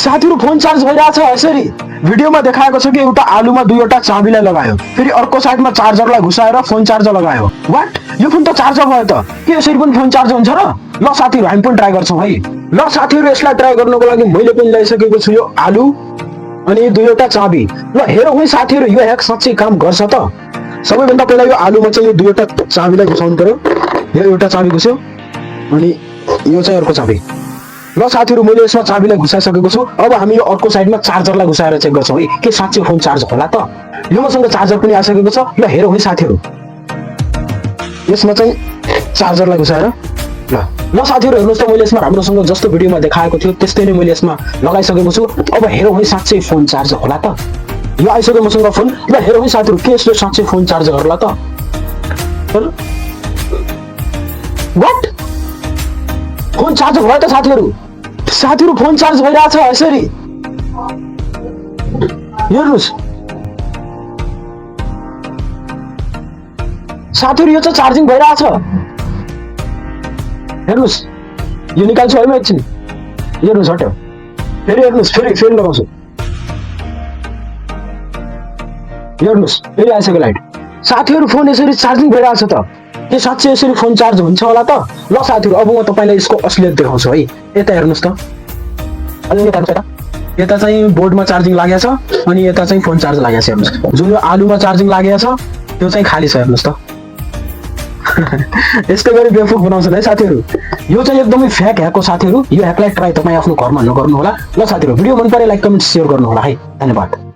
साथीहरु phone charge भइरहेछ यसरी भिडियोमा देखाएको छ कि एउटा आलुमा दुईवटा चाबीलाई लगायो, फेरि अर्को साइडमा चार्जरलाई घुसाएर फोन चार्जर लगायो। व्हाट, यो फोन त चार्जर भयो त, के यसरी पनि फोन चार्ज हुन्छ र? ल साथीहरु हामी पनि ट्राई गर्छौं है। ल साथीहरु यसलाई ट्राई गर्नको लागि मैले पनि ल्याइसकेको छु यो आलु अनि दुईवटा चाबी। ल हेरौँ है साथीहरु यो ह्याक साच्चै काम गर्छ त। सबैभन्दा पहिला यो आलुमा चाहिँ यो दुईवटा चाबीलाई घुसाउनु पर्यो। यो एउटा चाबी घुस्यो अनि यो चाहिँ अर्को चाबी। ल साथीहरु मैले यसमा चाबीलाई घुसाइसकेको छु। अब हामी यो अर्को साइडमा चार्जरलाई घुसाएर चेक गर्छौं है के साच्चै फोन चार्ज होला त। यो मसँग चार्जर पनि आइसकेको छ। ल हेरौँ है साथीहरु, यसमा चाहिँ चार्जरलाई घुसाएर ल साथीहरु हेर्नुस् त, मैले यसमा राम्रोसँग जस्तो भिडियोमा देखाएको थियो त्यस्तै नै मैले यसमा लगाइसकेको छु। अब हेरौँ है साच्चै फोन चार्ज होला त। यो आइसक्यो मसँग फोन। ल हेरौँ है साथीहरु के यसले साच्चै फोन चार्ज गर्ला त। व्हाट, फोन चार्ज भयो त साथीहरु। साथीहरु फोन चार्ज भइरहेछ यसरी हेर्नुस् साथीहरु, यो चाहिँ चार्जिङ भइरहेछ। हेर्नुस् यो निकाल्छु है म एकछिन। हेर्नुस् हट्यो, फेरि हेर्नुस्, फेरि लगाउँछु। हेर्नुस् फेरि आइसक्यो लाइट। साथीहरु फोन यसरी चार्जिङ भइरहेछ त, के साच्चै यसरी फोन चार्ज हुन्छ होला त? ल साथीहरु अब म तपाईलाई यसको असलियत देखाउँछु है। यता हेर्नुस् त, अनि यता चाहिँ बोर्डमा चार्जिङ लागेको छ अनि यता चाहिँ फोन चार्ज लागेको छ। हेर्नुस् जुन यो आलुमा चार्जिङ लागेको छ त्यो चाहिँ खाली छ। हेर्नुस् त यस्तै गरी बेवकुफ बनाउँछन् है साथीहरु। यो चाहिँ एकदमै फ्याक ह्याक हो साथीहरु। यो ह्याकलाई ट्राई तपाई आफ्नो घरमा नगर्नु होला। ल साथीहरु भिडियो मन परे लाइक कमेन्ट शेयर गर्नु होला है। धन्यवाद।